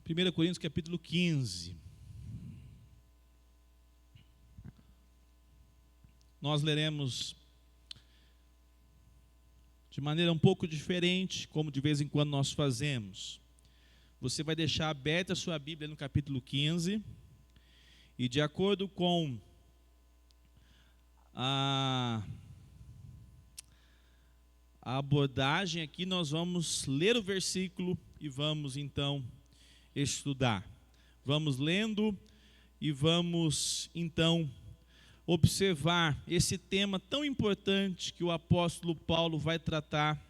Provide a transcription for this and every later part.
1 Coríntios capítulo 15. Nós leremos de maneira um pouco diferente, como de vez em quando nós fazemos. Você vai deixar aberta a sua Bíblia no capítulo 15, e de acordo com a abordagem aqui, nós vamos ler o versículo e vamos então estudar. Vamos lendo e vamos então observar esse tema tão importante que o apóstolo Paulo vai tratar.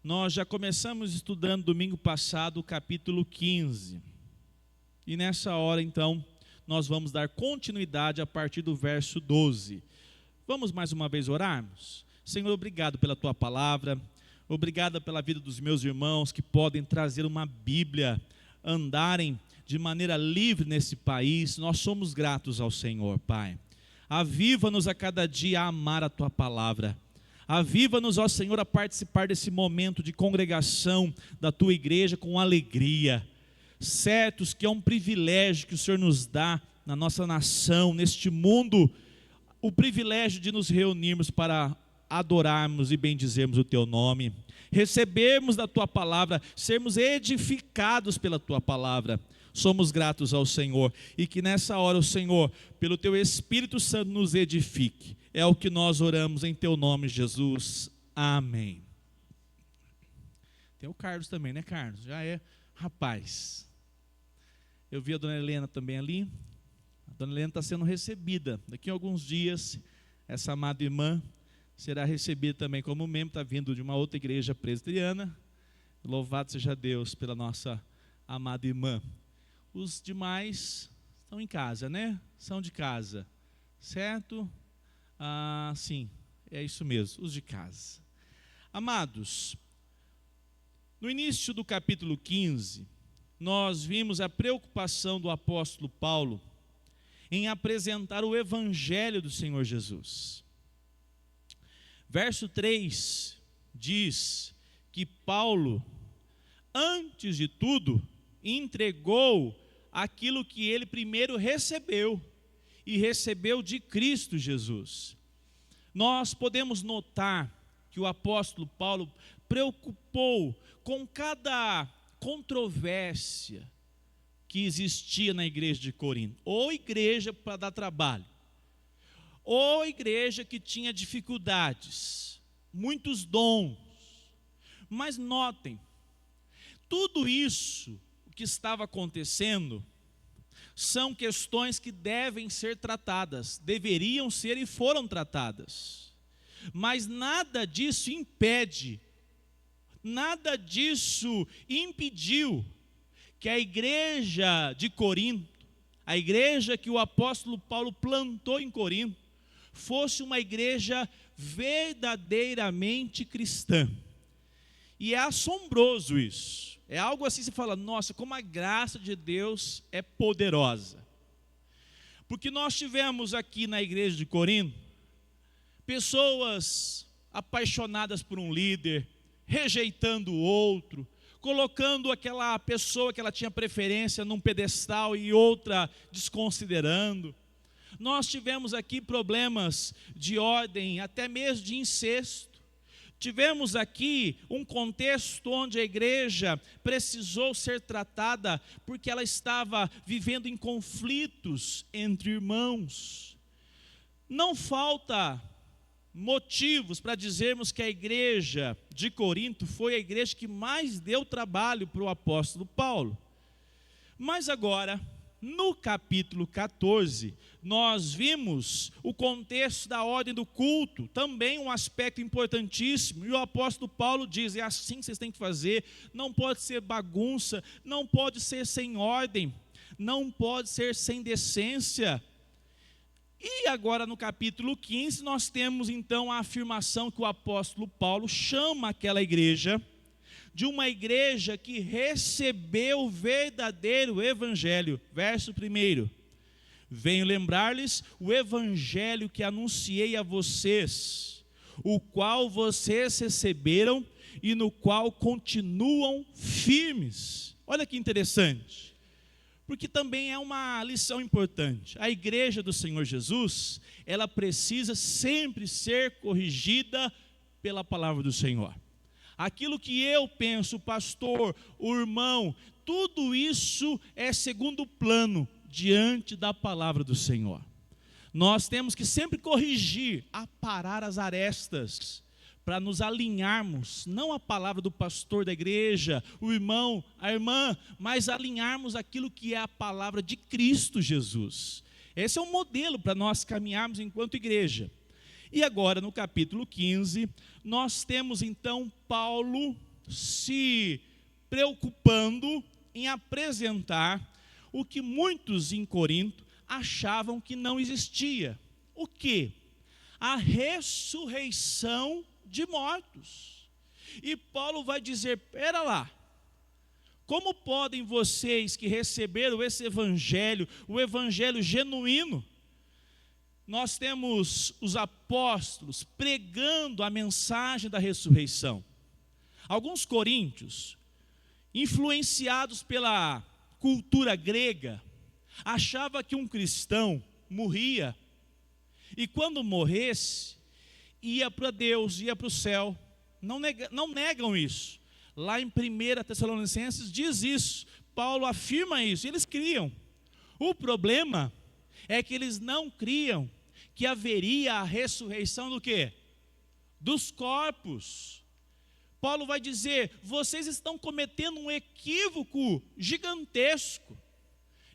Nós já começamos estudando domingo passado o capítulo 15. E nessa hora então nós vamos dar continuidade a partir do verso 12. Vamos mais uma vez orarmos? Senhor, obrigado pela tua palavra, obrigado pela vida dos meus irmãos que podem trazer uma Bíblia, andarem de maneira livre nesse país. Nós somos gratos ao Senhor, Pai. Aviva-nos a cada dia a amar a tua palavra. Aviva-nos, ó Senhor, a participar desse momento de congregação da tua igreja com alegria, certos que é um privilégio que o Senhor nos dá na nossa nação, neste mundo, o privilégio de nos reunirmos para adorarmos e bendizermos o teu nome, recebermos da tua palavra, sermos edificados pela tua palavra. Somos gratos ao Senhor, e que nessa hora o Senhor, pelo teu Espírito Santo, nos edifique. É o que nós oramos em teu nome, Jesus. Amém. Tem o Carlos também, né, Carlos? Já é rapaz. Eu vi a dona Helena também ali. A dona Helena está sendo recebida. Daqui a alguns dias, essa amada irmã será recebida também como membro, está vindo de uma outra igreja presbiteriana. Louvado seja Deus pela nossa amada irmã. Os demais estão em casa, né? São de casa, certo? Sim, é isso mesmo, os de casa. Amados, no início do capítulo 15, nós vimos a preocupação do apóstolo Paulo em apresentar o evangelho do Senhor Jesus. Verso 3 diz que Paulo, antes de tudo, entregou aquilo que ele primeiro recebeu, e recebeu de Cristo Jesus. Nós podemos notar que o apóstolo Paulo preocupou com cada controvérsia que existia na igreja de Corinto, ou igreja para dar trabalho, ou igreja que tinha dificuldades, muitos dons. Mas notem, tudo isso que estava acontecendo são questões que devem ser tratadas, deveriam ser e foram tratadas. Mas nada disso impede, nada disso impediu que a igreja de Corinto, a igreja que o apóstolo Paulo plantou em Corinto, fosse uma igreja verdadeiramente cristã. E é assombroso isso. É algo assim, você fala, nossa, como a graça de Deus é poderosa. Porque nós tivemos aqui na igreja de Corinto, pessoas apaixonadas por um líder, rejeitando o outro, colocando aquela pessoa que ela tinha preferência num pedestal e outra desconsiderando. Nós tivemos aqui problemas de ordem, até mesmo de incesto. Tivemos aqui um contexto onde a igreja precisou ser tratada porque ela estava vivendo em conflitos entre irmãos. Não falta motivos para dizermos que a igreja de Corinto foi a igreja que mais deu trabalho para o apóstolo Paulo. Mas agora, no capítulo 14, nós vimos o contexto da ordem do culto, também um aspecto importantíssimo, e o apóstolo Paulo diz, é assim que vocês têm que fazer, não pode ser bagunça, não pode ser sem ordem, não pode ser sem decência. E agora no capítulo 15, nós temos então a afirmação que o apóstolo Paulo chama aquela igreja, de uma igreja que recebeu o verdadeiro evangelho. Verso 1: venho lembrar-lhes o evangelho que anunciei a vocês, o qual vocês receberam e no qual continuam firmes. Olha que interessante, porque também é uma lição importante. A igreja do Senhor Jesus, ela precisa sempre ser corrigida pela palavra do Senhor. Aquilo que eu penso, o pastor, o irmão, tudo isso é segundo plano diante da palavra do Senhor. Nós temos que sempre corrigir, aparar as arestas, para nos alinharmos, não a palavra do pastor da igreja, o irmão, a irmã, mas alinharmos aquilo que é a palavra de Cristo Jesus. Esse é um modelo para nós caminharmos enquanto igreja. E agora, no capítulo 15, nós temos então Paulo se preocupando em apresentar o que muitos em Corinto achavam que não existia. O quê? A ressurreição de mortos. E Paulo vai dizer, espera lá, como podem vocês que receberam esse evangelho, o evangelho genuíno, nós temos os apóstolos pregando a mensagem da ressurreição. Alguns coríntios, influenciados pela cultura grega, achavam que um cristão morria e quando morresse, ia para Deus, ia para o céu. Não negam isso. Lá em 1 Tessalonicenses diz isso. Paulo afirma isso. Eles criam. O problema é que eles não criam que haveria a ressurreição do quê? Dos corpos. Paulo vai dizer, vocês estão cometendo um equívoco gigantesco.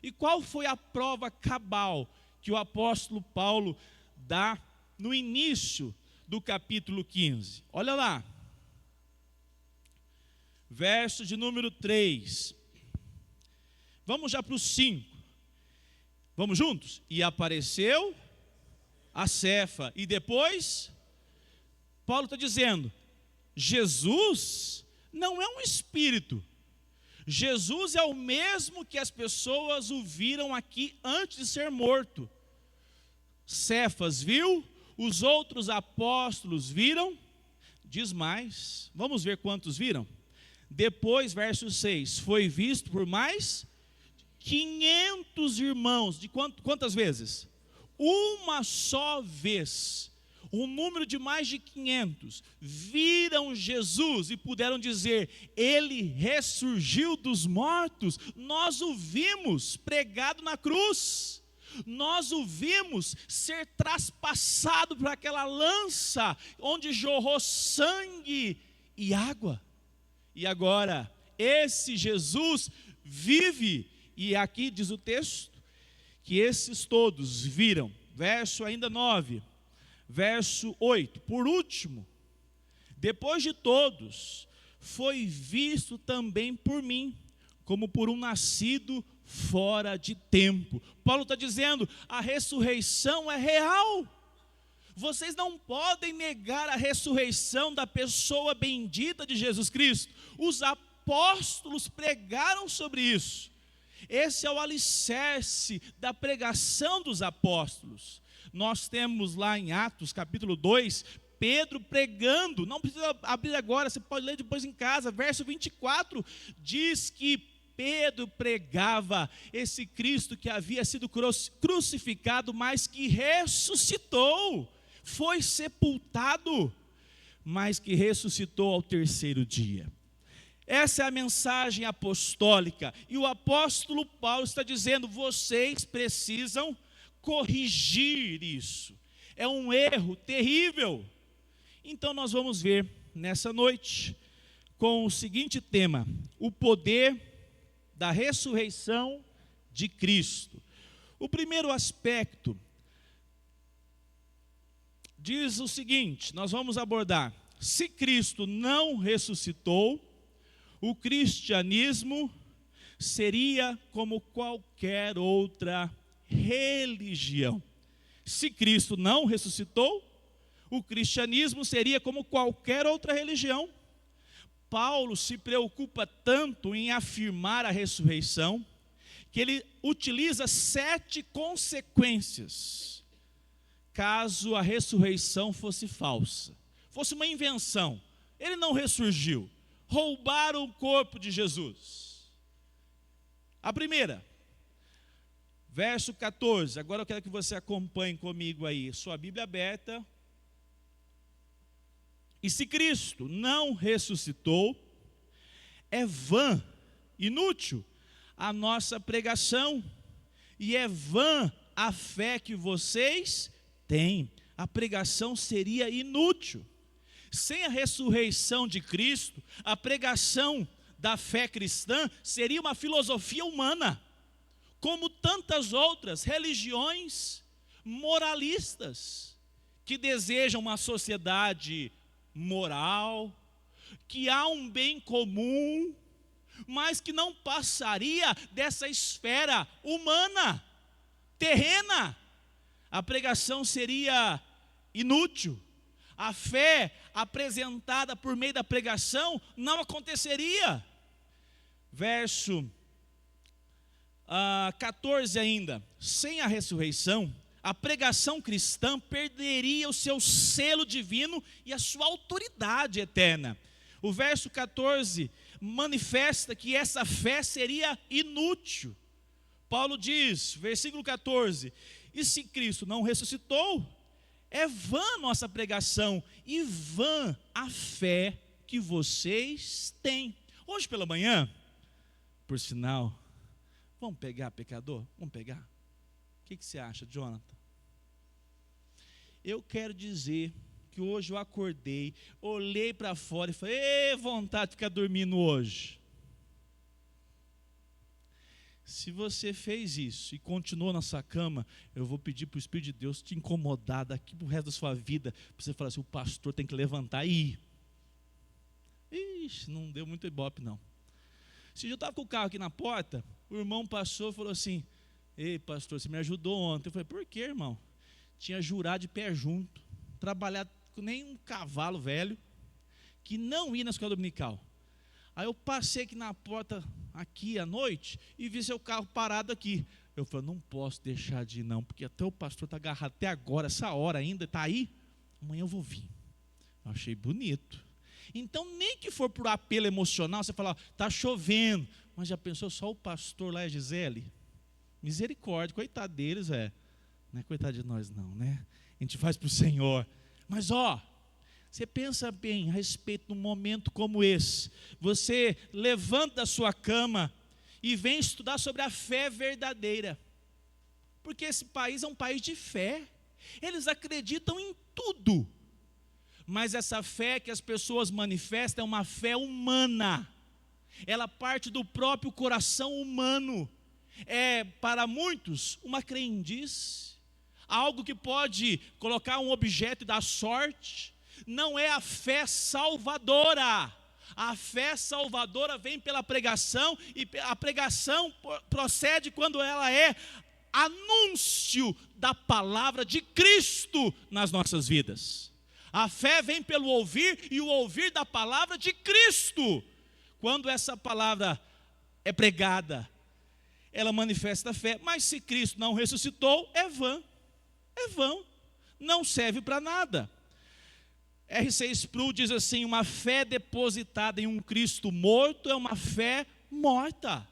E qual foi a prova cabal que o apóstolo Paulo dá no início do capítulo 15? Olha lá, verso de número 3. Vamos já para o 5. Vamos juntos? E apareceu a Cefa. E depois, Paulo está dizendo, Jesus não é um espírito. Jesus é o mesmo que as pessoas o viram aqui antes de ser morto. Cefas viu, os outros apóstolos viram, diz mais, vamos ver quantos viram. Depois, verso 6, foi visto por mais 500 irmãos, de quantas vezes? Uma só vez, um número de mais de 500, viram Jesus e puderam dizer, ele ressurgiu dos mortos, nós o vimos pregado na cruz. Nós o vimos ser traspassado por aquela lança, onde jorrou sangue e água. E agora, esse Jesus vive, e aqui diz o texto, que esses todos viram, verso ainda 9, verso 8, por último, depois de todos, foi visto também por mim, como por um nascido fora de tempo. Paulo está dizendo, a ressurreição é real. Vocês não podem negar a ressurreição da pessoa bendita de Jesus Cristo. Os apóstolos pregaram sobre isso. Esse é o alicerce da pregação dos apóstolos. Nós temos lá em Atos capítulo 2, Pedro pregando, não precisa abrir agora, você pode ler depois em casa, verso 24, diz que Pedro pregava esse Cristo que havia sido crucificado, mas que ressuscitou, foi sepultado, mas que ressuscitou ao terceiro dia. Essa é a mensagem apostólica, e o apóstolo Paulo está dizendo, vocês precisam corrigir isso, é um erro terrível. Então nós vamos ver nessa noite, com o seguinte tema, o poder da ressurreição de Cristo. O primeiro aspecto diz o seguinte, nós vamos abordar, se Cristo não ressuscitou, o cristianismo seria como qualquer outra religião. Se Cristo não ressuscitou, o cristianismo seria como qualquer outra religião. Paulo se preocupa tanto em afirmar a ressurreição, que ele utiliza 7 consequências, caso a ressurreição fosse falsa, fosse uma invenção, ele não ressurgiu, roubaram o corpo de Jesus. A primeira, verso 14. Agora eu quero que você acompanhe comigo aí, sua Bíblia aberta. E se Cristo não ressuscitou, é vã, inútil, a nossa pregação, e é vã a fé que vocês têm. A pregação seria inútil. Sem a ressurreição de Cristo, a pregação da fé cristã seria uma filosofia humana, como tantas outras religiões moralistas, que desejam uma sociedade moral, que há um bem comum, mas que não passaria dessa esfera humana, terrena. A pregação seria inútil. A fé apresentada por meio da pregação não aconteceria. Verso 14 ainda. Sem a ressurreição, a pregação cristã perderia o seu selo divino e a sua autoridade eterna. O verso 14 manifesta que essa fé seria inútil. Paulo diz, versículo 14: e se Cristo não ressuscitou, é vã nossa pregação e vã a fé que vocês têm. Hoje pela manhã, por sinal, vamos pegar pecador? Vamos pegar? O que você acha, Jonathan? Eu quero dizer que hoje eu acordei, olhei para fora e falei, vontade de ficar dormindo hoje. Se você fez isso e continuou na sua cama, eu vou pedir para o Espírito de Deus te incomodar daqui para o resto da sua vida, para você falar assim, o pastor tem que levantar e ir. Ixi, não deu muito ibope não. Se eu estava com o carro aqui na porta, o irmão passou e falou assim, ei pastor, você me ajudou ontem. Eu falei, por que, irmão? Tinha jurado de pé junto, trabalhado com nem um cavalo velho, que não ia na escola dominical. Aí eu passei aqui na porta, aqui à noite, e vi seu carro parado aqui. Eu falei, não posso deixar de ir não, porque até o pastor está agarrado até agora, essa hora ainda, está aí, amanhã eu vou vir. Eu achei bonito. Então, nem que for por apelo emocional, você fala, está chovendo, mas já pensou só o pastor lá e a Gisele? Misericórdia, coitado deles, não é coitado de nós não, né? A gente faz para o Senhor. Mas você pensa bem a respeito de um momento como esse. Você levanta da sua cama e vem estudar sobre a fé verdadeira. Porque esse país é um país de fé. Eles acreditam em tudo. Mas essa fé que as pessoas manifestam é uma fé humana. Ela parte do próprio coração humano. É, para muitos, uma crendice. Algo que pode colocar um objeto e dar sorte. Não é a fé salvadora. A fé salvadora vem pela pregação, e a pregação procede quando ela é anúncio da palavra de Cristo nas nossas vidas. A fé vem pelo ouvir, e o ouvir da palavra de Cristo. Quando essa palavra é pregada, ela manifesta a fé. Mas se Cristo não ressuscitou, é vã. É vão, não serve para nada. R.C. Sproul diz assim, uma fé depositada em um Cristo morto é uma fé morta.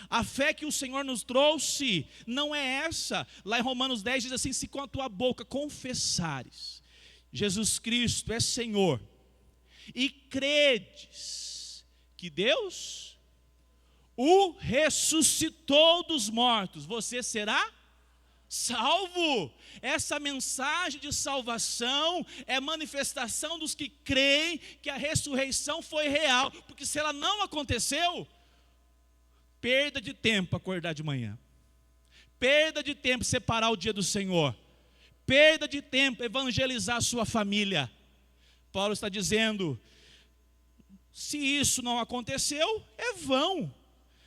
A fé que o Senhor nos trouxe não é essa. Lá em Romanos 10 diz assim, se com a tua boca confessares Jesus Cristo é Senhor, e credes que Deus o ressuscitou dos mortos, você será salvo. Essa mensagem de salvação é manifestação dos que creem que a ressurreição foi real, porque se ela não aconteceu, perda de tempo acordar de manhã, perda de tempo separar o dia do Senhor, perda de tempo evangelizar a sua família. Paulo está dizendo, se isso não aconteceu, é vão,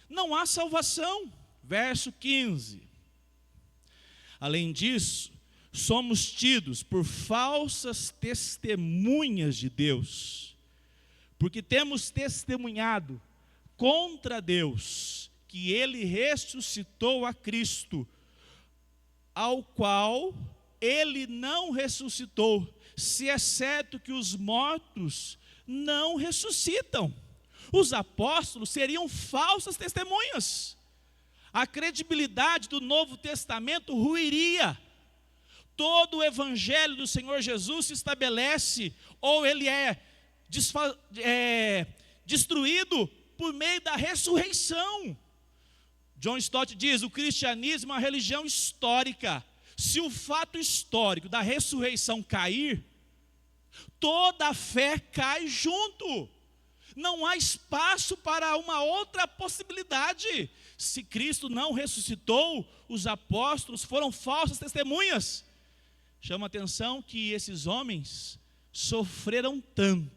não há salvação. Verso 15. Além disso, somos tidos por falsas testemunhas de Deus, porque temos testemunhado contra Deus, que Ele ressuscitou a Cristo, ao qual Ele não ressuscitou, se é certo que os mortos não ressuscitam. Os apóstolos seriam falsas testemunhas. a credibilidade do Novo Testamento ruiria. Todo o evangelho do Senhor Jesus se estabelece, ou ele é destruído por meio da ressurreição. John Stott diz: o cristianismo é uma religião histórica. Se o fato histórico da ressurreição cair, toda a fé cai junto. Não há espaço para uma outra possibilidade. Se Cristo não ressuscitou, os apóstolos foram falsas testemunhas. Chama a atenção que esses homens sofreram tanto.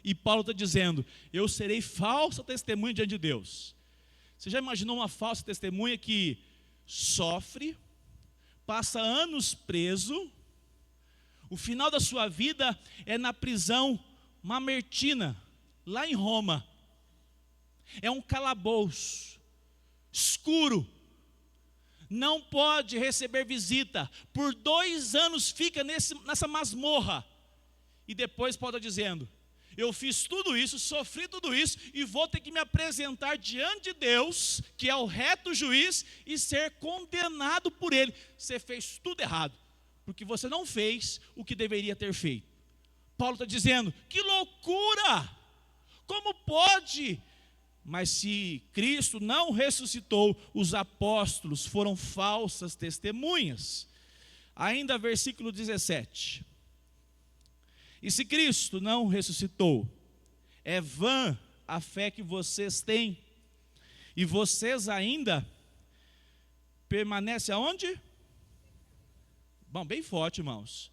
E Paulo está dizendo: eu serei falsa testemunha diante de Deus. Você já imaginou uma falsa testemunha que sofre, passa anos preso, o final da sua vida é na prisão Mamertina, lá em Roma. É um calabouço, escuro, não pode receber visita, por 2 anos fica nessa masmorra, e depois Paulo está dizendo: eu fiz tudo isso, sofri tudo isso, e vou ter que me apresentar diante de Deus, que é o reto juiz, e ser condenado por Ele. Você fez tudo errado, porque você não fez o que deveria ter feito. Paulo está dizendo: que loucura! Como pode? Mas se Cristo não ressuscitou, os apóstolos foram falsas testemunhas. Ainda versículo 17. E se Cristo não ressuscitou, é vã a fé que vocês têm, e vocês ainda permanecem aonde? Bom, bem forte, irmãos.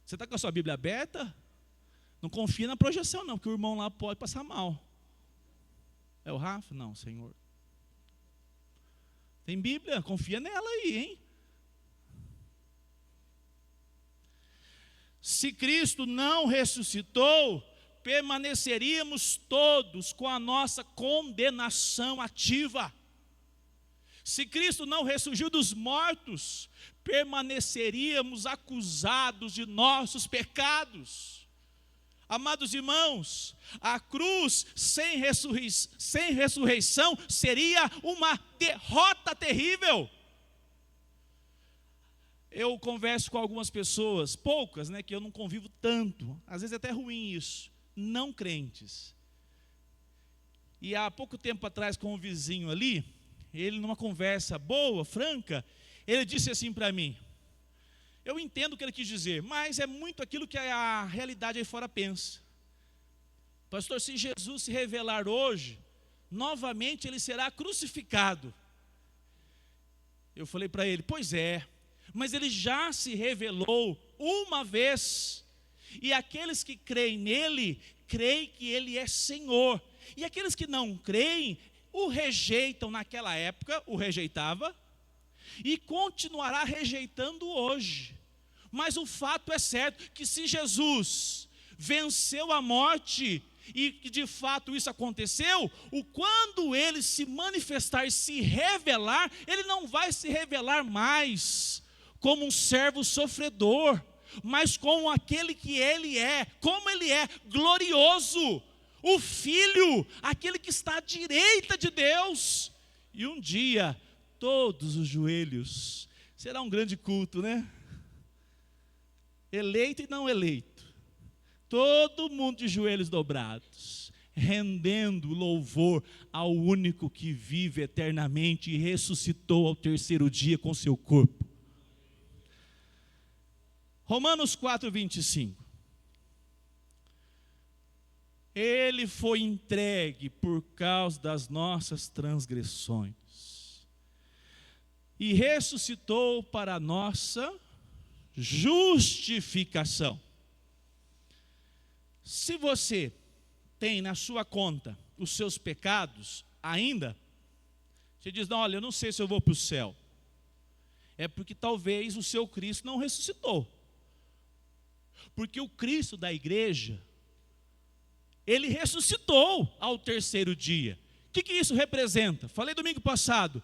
Você está com a sua Bíblia aberta? Não confia na projeção não, porque o irmão lá pode passar mal. É o Rafa? Não, Senhor. Tem Bíblia, confia nela aí, hein? Se Cristo não ressuscitou, permaneceríamos todos com a nossa condenação ativa. Se Cristo não ressurgiu dos mortos, permaneceríamos acusados de nossos pecados. Amados irmãos, a cruz sem ressurreição seria uma derrota terrível. Eu converso com algumas pessoas, poucas, que eu não convivo tanto, às vezes é até ruim isso, não crentes. E há pouco tempo atrás, com um vizinho ali, ele numa conversa boa, franca, ele disse assim para mim: eu entendo o que ele quis dizer, mas é muito aquilo que a realidade aí fora pensa. Pastor, se Jesus se revelar hoje, novamente ele será crucificado. Eu falei para ele: pois é, mas ele já se revelou uma vez, e aqueles que creem nele, creem que ele é Senhor, e aqueles que não creem, o rejeitam naquela época, o rejeitava, e continuará rejeitando hoje. Mas o fato é certo, que se Jesus venceu a morte, e que de fato isso aconteceu, quando ele se manifestar e se revelar, ele não vai se revelar mais como um servo sofredor, mas como aquele que ele é, como ele é, glorioso, o Filho, aquele que está à direita de Deus. E um dia, todos os joelhos, será um grande culto, eleito e não eleito, todo mundo de joelhos dobrados, rendendo louvor ao único que vive eternamente e ressuscitou ao 3º dia com seu corpo. Romanos 4:25. Ele foi entregue por causa das nossas transgressões e ressuscitou para a nossa justificação. Se você tem na sua conta os seus pecados ainda, você diz: não, olha, eu não sei se eu vou para o céu. É porque talvez o seu Cristo não ressuscitou. Porque o Cristo da igreja, ele ressuscitou ao 3º dia. O que isso representa? Falei domingo passado,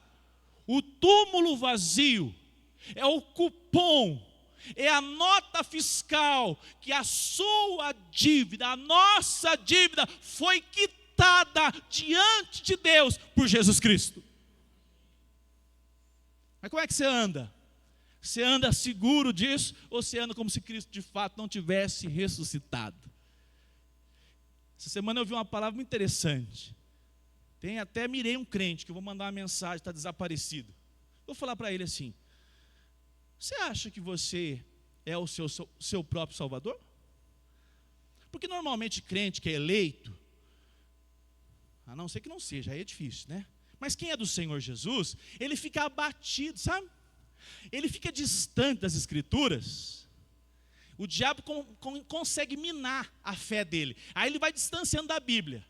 o túmulo vazio é o cupom, é a nota fiscal que a sua dívida, a nossa dívida foi quitada limitada diante de Deus por Jesus Cristo. Mas como é que você anda? Você anda seguro disso ou você anda como se Cristo de fato não tivesse ressuscitado? Essa semana eu vi uma palavra muito interessante. Mirei um crente que eu vou mandar uma mensagem, está desaparecido. Vou falar para ele assim: você acha que você é o seu próprio Salvador? Porque normalmente crente que é eleito, a não ser que não seja, aí é difícil, né? Mas quem é do Senhor Jesus, ele fica abatido, sabe? Ele fica distante das Escrituras. O diabo consegue minar a fé dele. Aí ele vai distanciando da Bíblia,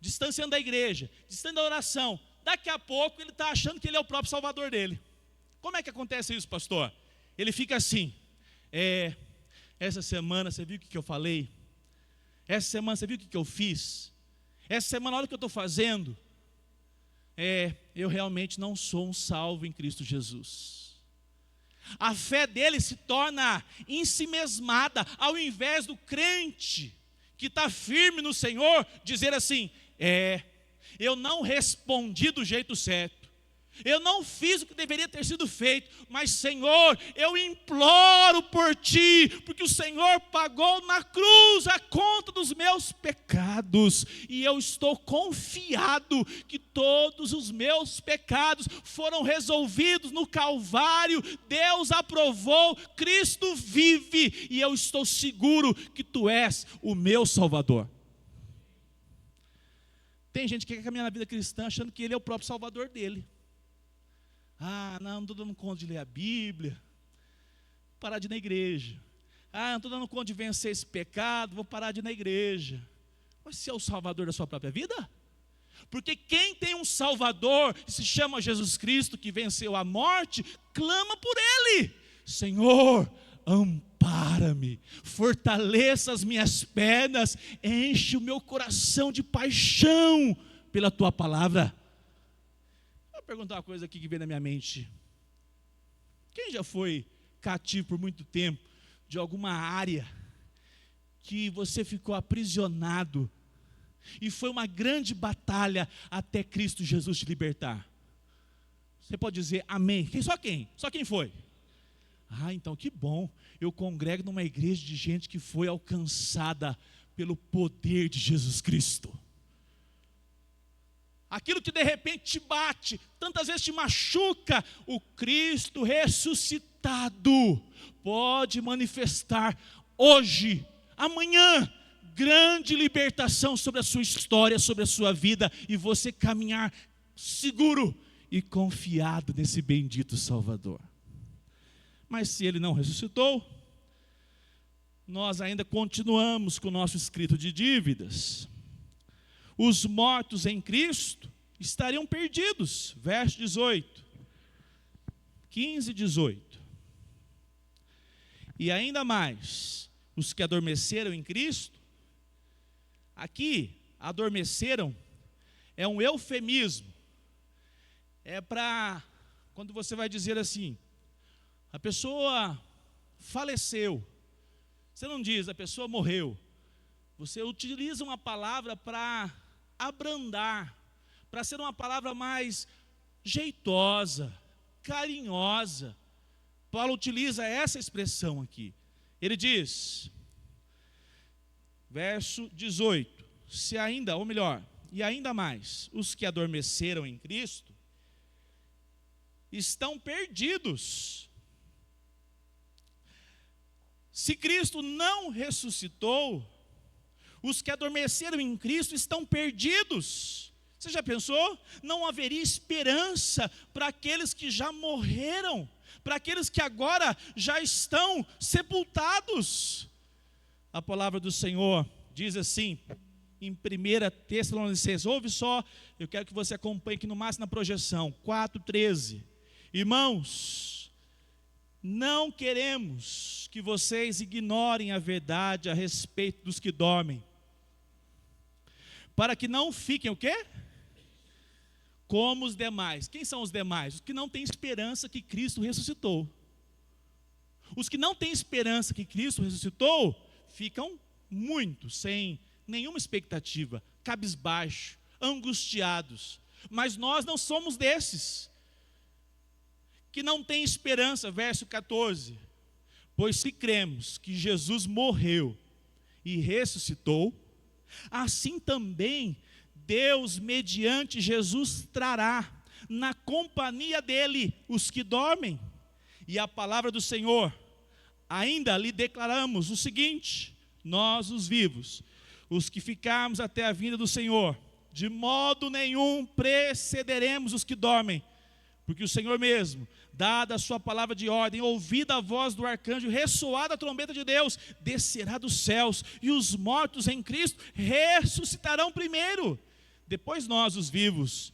distanciando da igreja, distanciando da oração. Daqui a pouco ele está achando que ele é o próprio Salvador dele. Como é que acontece isso, pastor? Ele fica assim: essa semana você viu o que eu falei? Essa semana você viu o que eu fiz? Essa semana olha o que eu estou fazendo. Eu realmente não sou um salvo em Cristo Jesus. A fé dele se torna ensimesmada, ao invés do crente que está firme no Senhor dizer assim: eu não respondi do jeito certo, eu não fiz o que deveria ter sido feito, mas Senhor, eu imploro por Ti, porque o Senhor pagou na cruz a conta dos meus pecados, e eu estou confiado que todos os meus pecados foram resolvidos no Calvário. Deus aprovou, Cristo vive, e eu estou seguro que Tu és o meu Salvador. Tem gente que quer caminhar na vida cristã achando que ele é o próprio Salvador dele. Não estou dando conta de ler a Bíblia, vou parar de ir na igreja. Não estou dando conta de vencer esse pecado, vou parar de ir na igreja. Mas você é o Salvador da sua própria vida? Porque quem tem um Salvador, que se chama Jesus Cristo, que venceu a morte, clama por Ele: Senhor, ampara-me, fortaleça as minhas pernas, enche o meu coração de paixão pela Tua palavra. Vou perguntar uma coisa aqui que vem na minha mente. Quem já foi cativo por muito tempo de alguma área que você ficou aprisionado e foi uma grande batalha até Cristo Jesus te libertar? Você pode dizer amém? Só quem foi? Então que bom. Eu congrego numa igreja de gente que foi alcançada pelo poder de Jesus Cristo. Aquilo que de repente te bate, tantas vezes te machuca, o Cristo ressuscitado pode manifestar hoje, amanhã, grande libertação sobre a sua história, sobre a sua vida, e você caminhar seguro e confiado nesse bendito Salvador. Mas se Ele não ressuscitou, nós ainda continuamos com o nosso escrito de dívidas. Os mortos em Cristo estariam perdidos. Verso 18, 15 e 18. E ainda mais, os que adormeceram em Cristo. Aqui, adormeceram é um eufemismo. É para, quando você vai dizer assim, a pessoa faleceu. Você não diz, a pessoa morreu. Você utiliza uma palavra para abrandar, para ser uma palavra mais jeitosa, carinhosa. Paulo utiliza essa expressão aqui. Ele diz, verso 18, e ainda mais, os que adormeceram em Cristo estão perdidos. Se Cristo não ressuscitou, os que adormeceram em Cristo estão perdidos. Você já pensou? Não haveria esperança para aqueles que já morreram, para aqueles que agora já estão sepultados. A palavra do Senhor diz assim, em 1 Tessalonicenses, ouve só, eu quero que você acompanhe aqui no máximo na projeção, 4:13. Irmãos, não queremos que vocês ignorem a verdade a respeito dos que dormem, para que não fiquem o quê? Como os demais. Quem são os demais? Os que não têm esperança que Cristo ressuscitou. Os que não têm esperança que Cristo ressuscitou, ficam muito sem nenhuma expectativa, cabisbaixos, angustiados. Mas nós não somos desses, que não tem esperança. Verso 14. Pois se cremos que Jesus morreu e ressuscitou, assim também Deus, mediante Jesus, trará na companhia dele os que dormem. E a palavra do Senhor, ainda lhe declaramos o seguinte: nós os vivos, os que ficarmos até a vinda do Senhor, de modo nenhum precederemos os que dormem, porque o Senhor mesmo, dada a sua palavra de ordem, ouvida a voz do arcanjo, ressoada a trombeta de Deus, descerá dos céus, e os mortos em Cristo ressuscitarão primeiro. Depois nós, os vivos,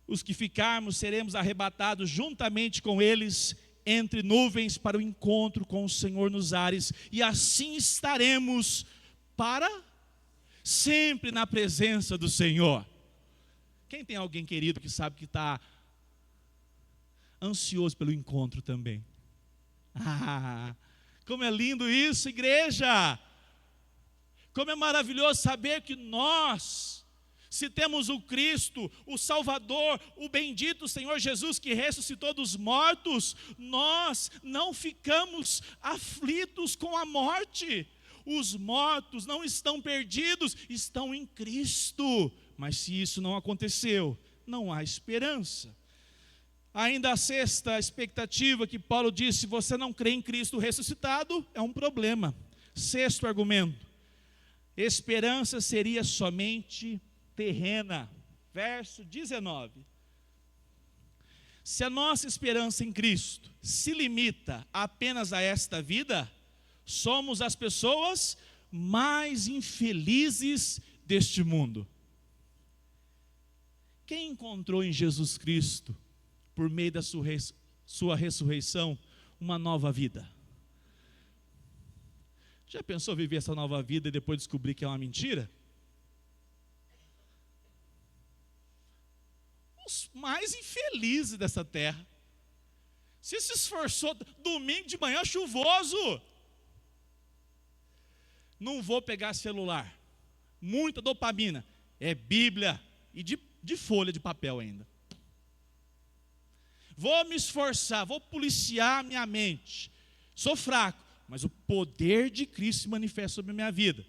os que ficarmos, seremos arrebatados juntamente com eles entre nuvens para o encontro com o Senhor nos ares, e assim estaremos para sempre na presença do Senhor. Quem tem alguém querido que sabe que está ansioso pelo encontro também? Como é lindo isso, igreja! Como é maravilhoso saber que nós, se temos o Cristo, o Salvador, o bendito Senhor Jesus que ressuscitou dos mortos, nós não ficamos aflitos com a morte. Os mortos não estão perdidos, estão em Cristo. Mas se isso não aconteceu, não há esperança. Ainda a sexta expectativa que Paulo disse: se você não crê em Cristo ressuscitado, é um problema. Sexto argumento: esperança seria somente terrena. Verso 19. Se a nossa esperança em Cristo se limita apenas a esta vida, somos as pessoas mais infelizes deste mundo. Quem encontrou em Jesus Cristo, por meio da sua ressurreição, uma nova vida? Já pensou viver essa nova vida e depois descobrir que é uma mentira? Os mais infelizes dessa terra. Se esforçou, domingo de manhã chuvoso, não vou pegar celular, muita dopamina, é Bíblia e de folha de papel ainda. Vou me esforçar, vou policiar minha mente, sou fraco, mas o poder de Cristo se manifesta sobre a minha vida.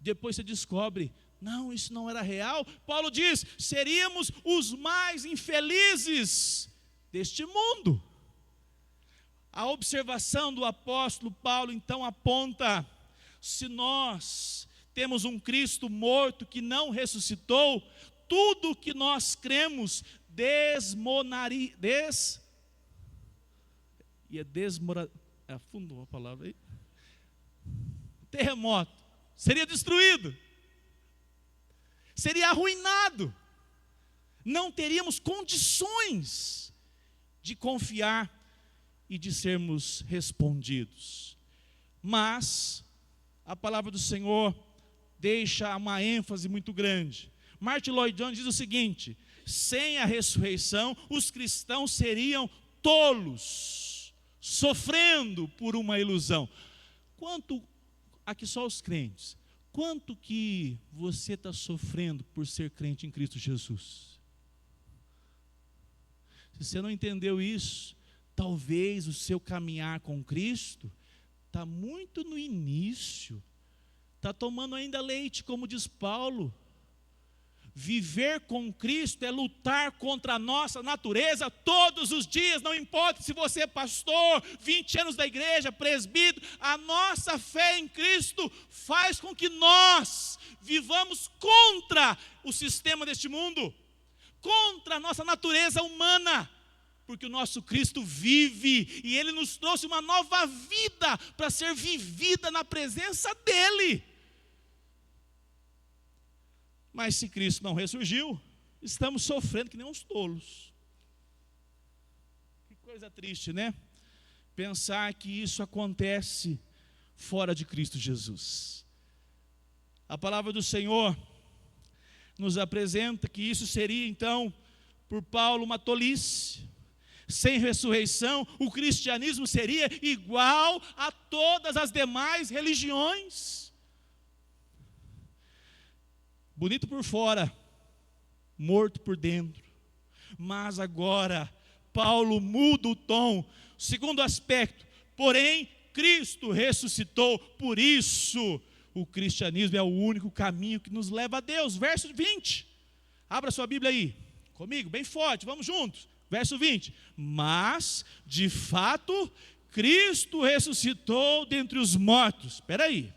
Depois você descobre: não, isso não era real. Paulo diz: seríamos os mais infelizes deste mundo. A observação do apóstolo Paulo então aponta: se nós temos um Cristo morto que não ressuscitou, tudo que nós cremos afundou a palavra aí, terremoto, seria destruído, seria arruinado, não teríamos condições de confiar e de sermos respondidos. Mas a palavra do Senhor deixa uma ênfase muito grande. Martin Lloyd-Jones diz o seguinte: sem a ressurreição, os cristãos seriam tolos, sofrendo por uma ilusão. Aqui só os crentes, quanto que você está sofrendo por ser crente em Cristo Jesus? Se você não entendeu isso, talvez o seu caminhar com Cristo está muito no início, está tomando ainda leite, como diz Paulo. Viver com Cristo é lutar contra a nossa natureza todos os dias, não importa se você é pastor, 20 anos da igreja, presbítero, a nossa fé em Cristo faz com que nós vivamos contra o sistema deste mundo, contra a nossa natureza humana, porque o nosso Cristo vive e Ele nos trouxe uma nova vida para ser vivida na presença dEle. Mas se Cristo não ressurgiu, estamos sofrendo que nem uns tolos. Que coisa triste, né? Pensar que isso acontece fora de Cristo Jesus. A palavra do Senhor nos apresenta que isso seria então, por Paulo, uma tolice. Sem ressurreição, o cristianismo seria igual a todas as demais religiões. bonito por fora, morto por dentro. Mas agora, Paulo muda o tom. Segundo aspecto, porém, Cristo ressuscitou, por isso o cristianismo é o único caminho que nos leva a Deus. Verso 20, abra sua Bíblia aí, comigo, bem forte, vamos juntos. Verso 20, mas, de fato, Cristo ressuscitou dentre os mortos. Espera aí.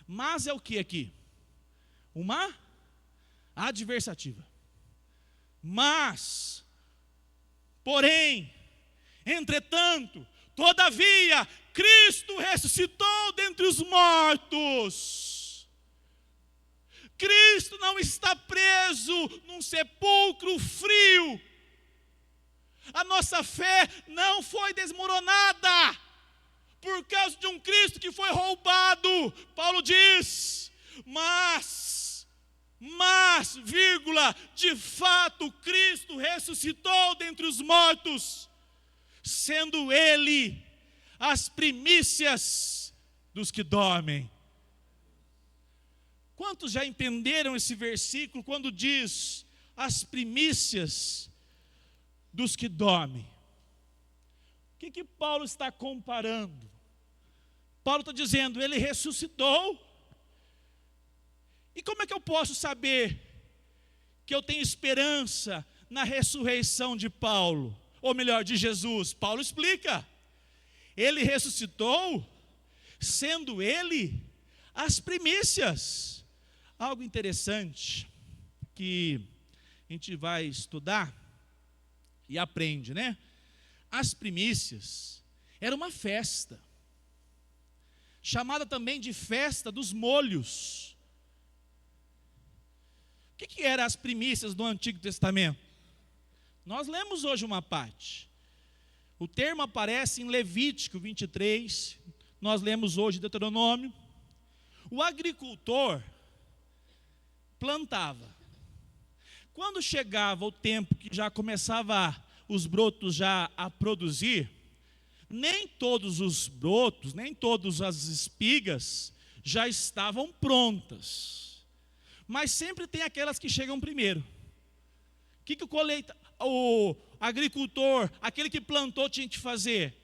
Mas é o que aqui? Uma adversativa. Mas, porém, entretanto, todavia, Cristo ressuscitou dentre os mortos. Cristo não está preso num sepulcro frio. A nossa fé não foi desmoronada por causa de um Cristo que foi roubado. Paulo diz, mas, vírgula, de fato Cristo ressuscitou dentre os mortos, sendo Ele as primícias dos que dormem. Quantos já entenderam esse versículo quando diz as primícias dos que dormem? O que Paulo está comparando? Paulo está dizendo, ele ressuscitou. E como é que eu posso saber que eu tenho esperança na ressurreição de Paulo? Ou melhor, de Jesus? Paulo explica. Ele ressuscitou, sendo ele as primícias. Algo interessante que a gente vai estudar e aprende, né? As primícias era uma festa, chamada também de festa dos molhos. O que eram as primícias do Antigo Testamento? Nós lemos hoje uma parte. O termo aparece em Levítico 23, nós lemos hoje Deuteronômio. O agricultor plantava. Quando chegava o tempo que já começava os brotos já a produzir, nem todos os brotos, nem todas as espigas já estavam prontas. Mas sempre tem aquelas que chegam primeiro. O que o agricultor, aquele que plantou, tinha que fazer?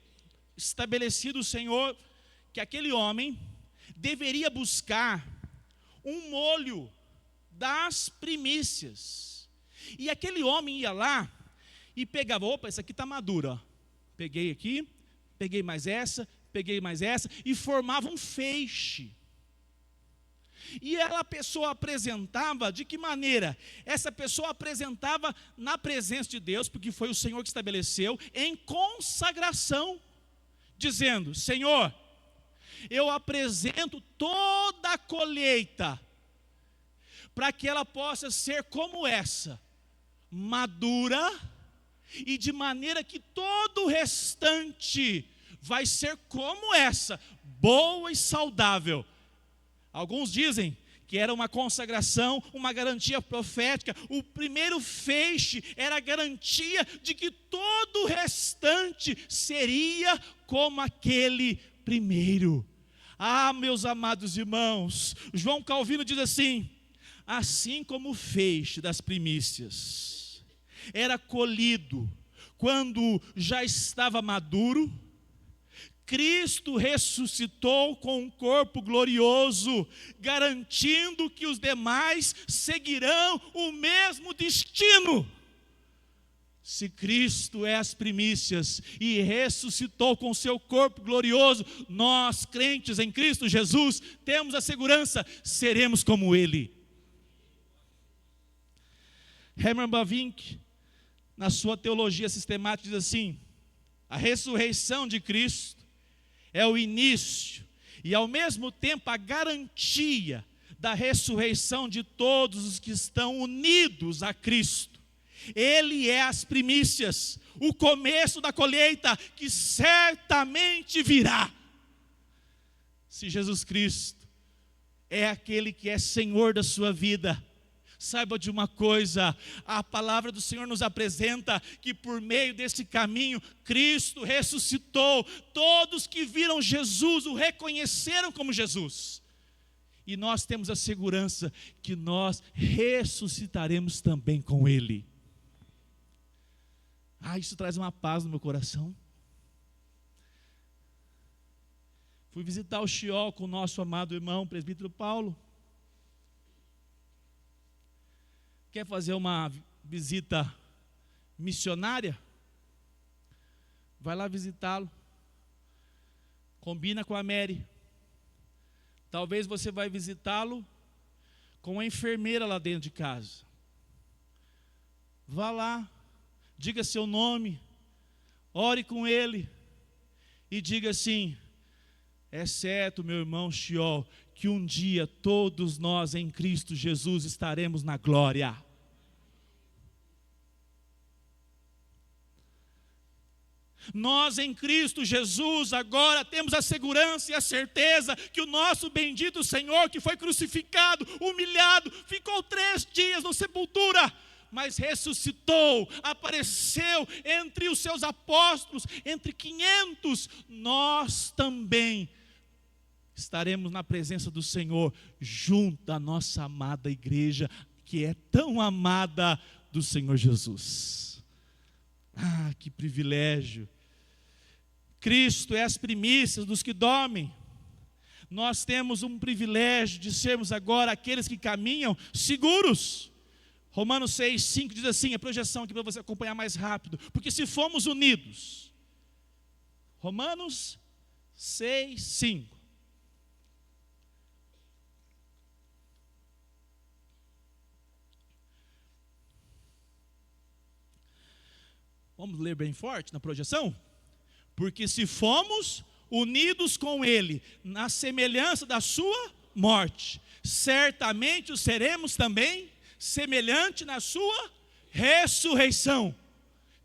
Estabelecido o Senhor que aquele homem deveria buscar um molho das primícias. E aquele homem ia lá e pegava, opa, essa aqui está madura, ó. Peguei aqui, peguei mais essa, e formava um feixe. E a pessoa apresentava, de que maneira? Essa pessoa apresentava na presença de Deus, porque foi o Senhor que estabeleceu, em consagração, dizendo, Senhor, eu apresento toda a colheita, para que ela possa ser como essa, madura, e de maneira que todo o restante vai ser como essa, boa e saudável. Alguns dizem que era uma consagração, uma garantia profética. O primeiro feixe era a garantia de que todo o restante seria como aquele primeiro. Ah, meus amados irmãos, João Calvino diz assim, assim como o feixe das primícias era colhido quando já estava maduro, Cristo ressuscitou com um corpo glorioso, garantindo que os demais seguirão o mesmo destino. Se Cristo é as primícias e ressuscitou com seu corpo glorioso, nós, crentes em Cristo Jesus, temos a segurança, seremos como Ele. Herman Bavinck, na sua teologia sistemática, diz assim, a ressurreição de Cristo é o início e ao mesmo tempo a garantia da ressurreição de todos os que estão unidos a Cristo. Ele é as primícias, o começo da colheita que certamente virá. Se Jesus Cristo é aquele que é Senhor da sua vida, saiba de uma coisa, a palavra do Senhor nos apresenta que por meio desse caminho, Cristo ressuscitou. Todos que viram Jesus o reconheceram como Jesus. E nós temos a segurança que nós ressuscitaremos também com Ele. Isso traz uma paz no meu coração. Fui visitar o Sheol com o nosso amado irmão, presbítero Paulo. Quer fazer uma visita missionária? Vai lá visitá-lo. Combina com a Mary. Talvez você vai visitá-lo com a enfermeira lá dentro de casa. Vá lá, diga seu nome, ore com ele e diga assim: é certo, meu irmão Sheol, que um dia todos nós em Cristo Jesus estaremos na glória. Nós em Cristo Jesus agora temos a segurança e a certeza que o nosso bendito Senhor, que foi crucificado, humilhado, ficou 3 dias na sepultura, mas ressuscitou, apareceu entre os seus apóstolos, entre 500, nós também estaremos na presença do Senhor, junto à nossa amada igreja, que é tão amada do Senhor Jesus. Que privilégio! Cristo é as primícias dos que dormem. Nós temos um privilégio de sermos agora aqueles que caminham seguros. Romanos 6:5 diz assim, a projeção aqui para você acompanhar mais rápido. Porque se fomos unidos, Romanos 6:5. Vamos ler bem forte na projeção? Porque se fomos unidos com Ele, na semelhança da sua morte, certamente o seremos também semelhante na sua ressurreição.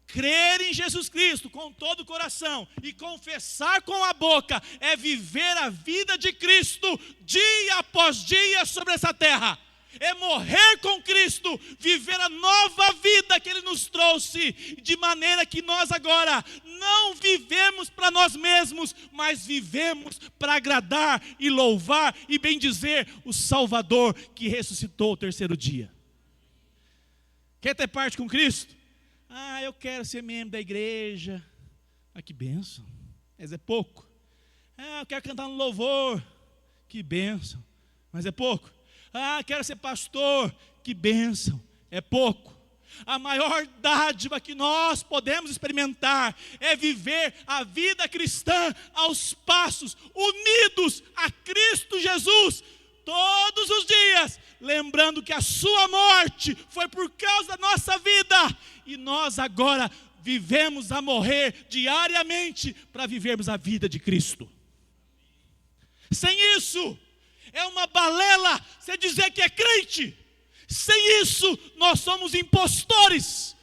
Crer em Jesus Cristo com todo o coração e confessar com a boca é viver a vida de Cristo dia após dia sobre essa terra. É morrer com Cristo, viver a nova vida que Ele nos trouxe, de maneira que nós agora não vivemos para nós mesmos, mas vivemos para agradar e louvar e bendizer o Salvador que ressuscitou o 3º dia. Quer ter parte com Cristo? Eu quero ser membro da igreja. Que bênção, mas é pouco. Eu quero cantar no louvor. Que bênção, mas é pouco. Quero ser pastor, que bênção, é pouco. A maior dádiva que nós podemos experimentar é viver a vida cristã aos passos, unidos a Cristo Jesus, todos os dias, lembrando que a sua morte foi por causa da nossa vida, e nós agora vivemos a morrer diariamente para vivermos a vida de Cristo. Sem isso, é uma balela você dizer que é crente. Sem isso, nós somos impostores.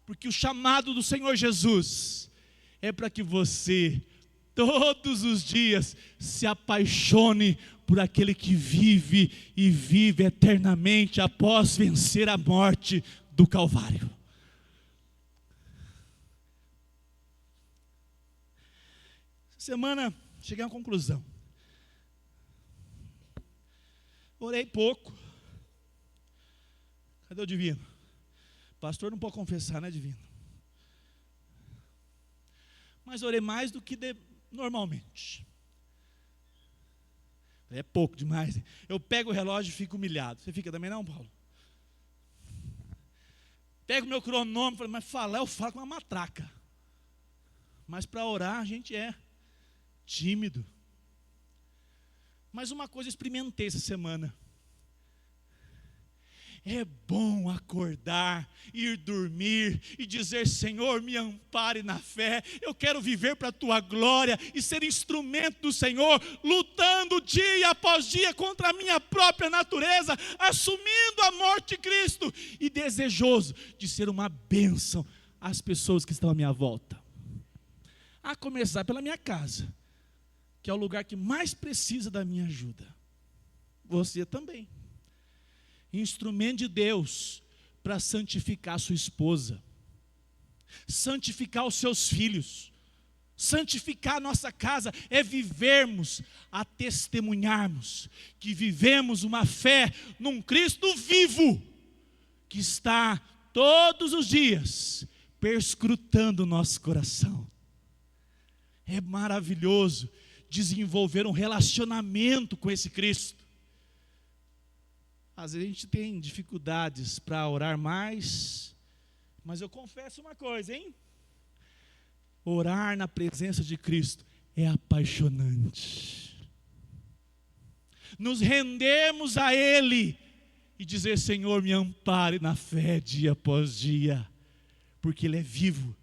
Porque o chamado do Senhor Jesus é para que você, todos os dias, se apaixone por aquele que vive e vive eternamente após vencer a morte do Calvário. Essa semana, cheguei a uma conclusão. Orei pouco. Cadê o divino? Pastor não pode confessar, né, divino? Mas orei mais do que normalmente. É pouco demais. Eu pego o relógio e fico humilhado. Você fica também não, Paulo? Pego o meu cronômetro, mas falar eu falo com uma matraca. Mas para orar a gente é tímido. Mas uma coisa eu experimentei essa semana. É bom acordar, ir dormir e dizer: Senhor, me ampare na fé. Eu quero viver para a tua glória e ser instrumento do Senhor, lutando dia após dia contra a minha própria natureza, assumindo a morte de Cristo e desejoso de ser uma bênção às pessoas que estão à minha volta. A começar pela minha casa, que é o lugar que mais precisa da minha ajuda. Você também. Instrumento de Deus para santificar a sua esposa, santificar os seus filhos, Santificar a nossa casa é vivermos, a testemunharmos que vivemos uma fé num Cristo vivo, que está todos os dias perscrutando o nosso coração. É maravilhoso desenvolver um relacionamento com esse Cristo. Às vezes a gente tem dificuldades para orar mais, mas eu confesso uma coisa, hein? Orar na presença de Cristo é apaixonante. Nos rendermos a Ele e dizer: Senhor, me ampare na fé dia após dia, porque Ele é vivo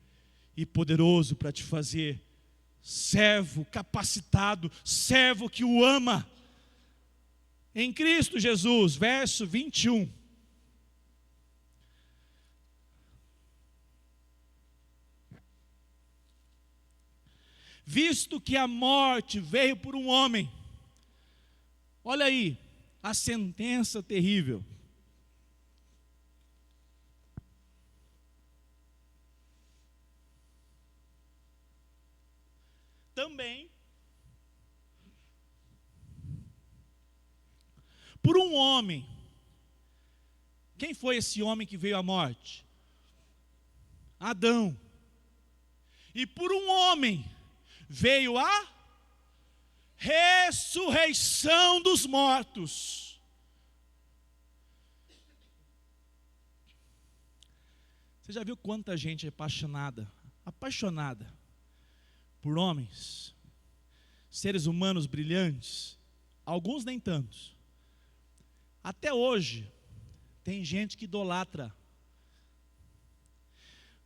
e poderoso para te fazer servo capacitado, servo que o ama. Em Cristo Jesus, verso 21. Visto que a morte veio por um homem. Olha aí, a sentença terrível. Também, por um homem. Quem foi esse homem que veio à morte? Adão. E por um homem veio a ressurreição dos mortos. Você já viu quanta gente é apaixonada por homens, seres humanos brilhantes? Alguns nem tantos. Até hoje tem gente que idolatra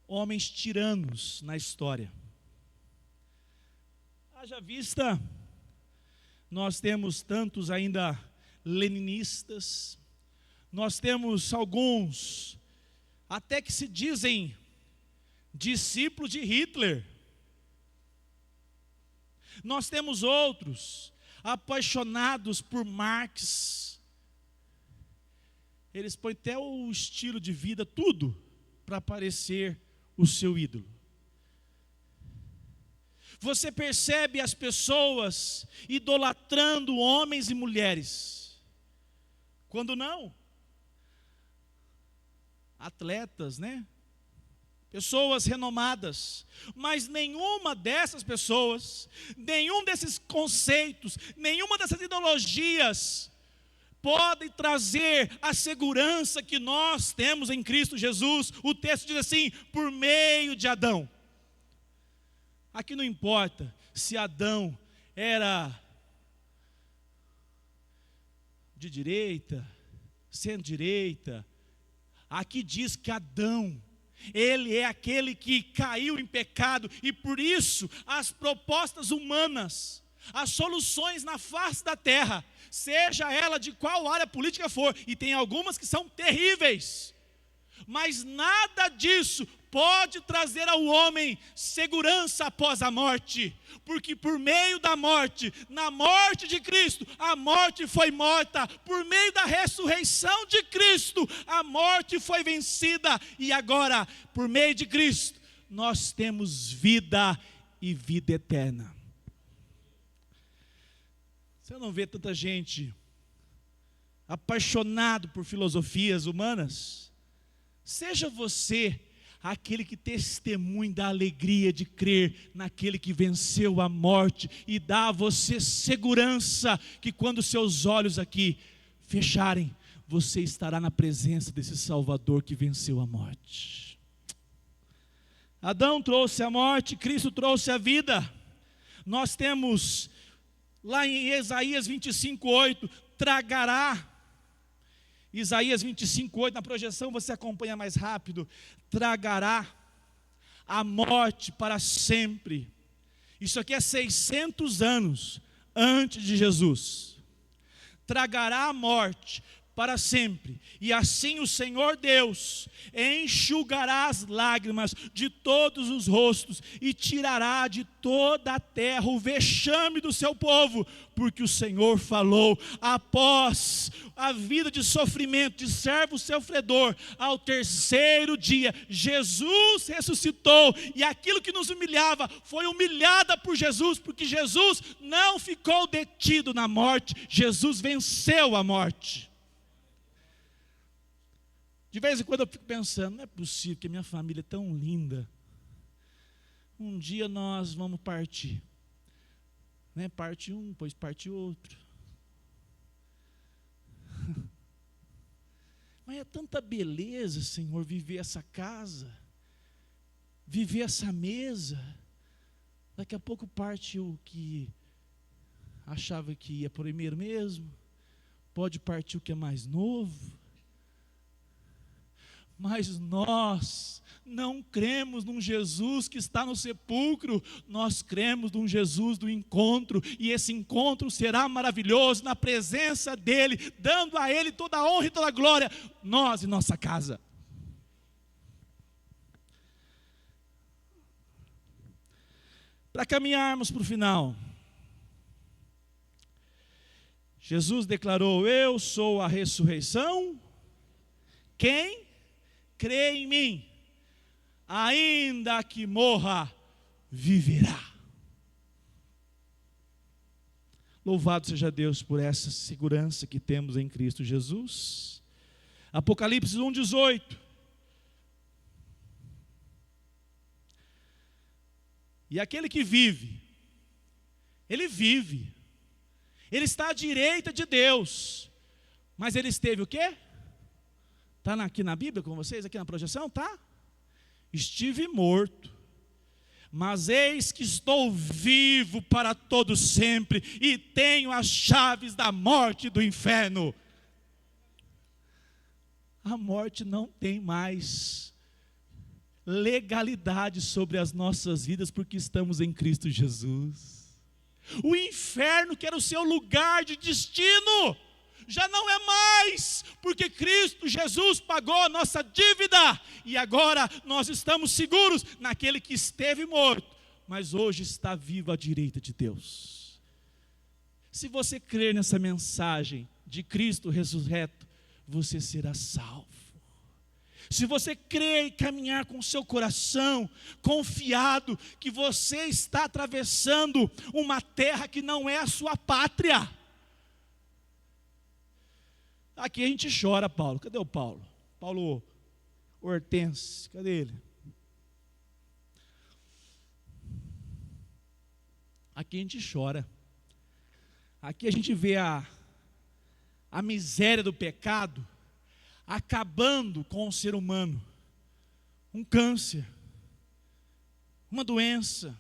homens tiranos na história. Haja vista, nós temos tantos ainda leninistas, nós temos alguns até que se dizem discípulos de Hitler. Nós temos outros apaixonados por Marx. Eles põem até o estilo de vida, tudo, para parecer o seu ídolo. Você percebe as pessoas idolatrando homens e mulheres. Quando não, atletas, né? Pessoas renomadas. Mas nenhuma dessas pessoas, nenhum desses conceitos, nenhuma dessas ideologias podem trazer a segurança que nós temos em Cristo Jesus. O texto diz assim: por meio de Adão. Aqui não importa se Adão era de direita, centro-direita. Aqui diz que Adão, ele é aquele que caiu em pecado, e por isso as propostas humanas, as soluções na face da terra, seja ela de qual área política for, e tem algumas que são terríveis, mas nada disso pode trazer ao homem segurança após a morte, porque por meio da morte, na morte de Cristo, a morte foi morta, por meio da ressurreição de Cristo, a morte foi vencida, e agora, por meio de Cristo, nós temos vida e vida eterna. Você não vê tanta gente apaixonado por filosofias humanas? Seja você aquele que testemunha da alegria de crer naquele que venceu a morte e dá a você segurança que quando seus olhos aqui fecharem, você estará na presença desse Salvador que venceu a morte. Adão trouxe a morte, Cristo trouxe a vida. Nós temos lá em Isaías 25:8, tragará. Isaías 25:8, na projeção você acompanha mais rápido. Tragará a morte para sempre. Isso aqui é 600 anos antes de Jesus. Tragará a morte para sempre. E assim o Senhor Deus enxugará as lágrimas de todos os rostos e tirará de toda a terra o vexame do seu povo, porque o Senhor falou. Após a vida de sofrimento de servo sofredor, ao terceiro dia Jesus ressuscitou, e aquilo que nos humilhava foi humilhada por Jesus, porque Jesus não ficou detido na morte, Jesus venceu a morte. De vez em quando eu fico pensando, não é possível que a minha família é tão linda. Um dia nós vamos partir. Né? Parte um, depois parte outro. Mas é tanta beleza, Senhor, viver essa casa, viver essa mesa. Daqui a pouco parte o que achava que ia primeiro mesmo, pode partir o que é mais novo. Mas nós não cremos num Jesus que está no sepulcro, nós cremos num Jesus do encontro, e esse encontro será maravilhoso na presença dEle, dando a Ele toda a honra e toda a glória, nós e nossa casa. Para caminharmos para o final, Jesus declarou: eu sou a ressurreição, quem crê em mim, ainda que morra, viverá. Louvado seja Deus por essa segurança que temos em Cristo Jesus. Apocalipse 1:18. E aquele que vive, ele vive, ele está à direita de Deus, mas ele esteve o quê? Está aqui na Bíblia com vocês, aqui na projeção, tá? Estive morto, mas eis que estou vivo para todo sempre, e tenho as chaves da morte e do inferno. A morte não tem mais legalidade sobre as nossas vidas, porque estamos em Cristo Jesus. O inferno, que era o seu lugar de destino, já não é mais, porque Cristo Jesus pagou a nossa dívida, e agora nós estamos seguros naquele que esteve morto, mas hoje está vivo à direita de Deus. Se você crer nessa mensagem de Cristo ressurreto, você será salvo. Se você crer e caminhar com o seu coração confiado que você está atravessando uma terra que não é a sua pátria. Aqui a gente chora, Paulo. Cadê o Paulo? Paulo Hortense, cadê ele? Aqui a gente chora. Aqui a gente vê a miséria do pecado acabando com o ser humano. Um câncer, uma doença,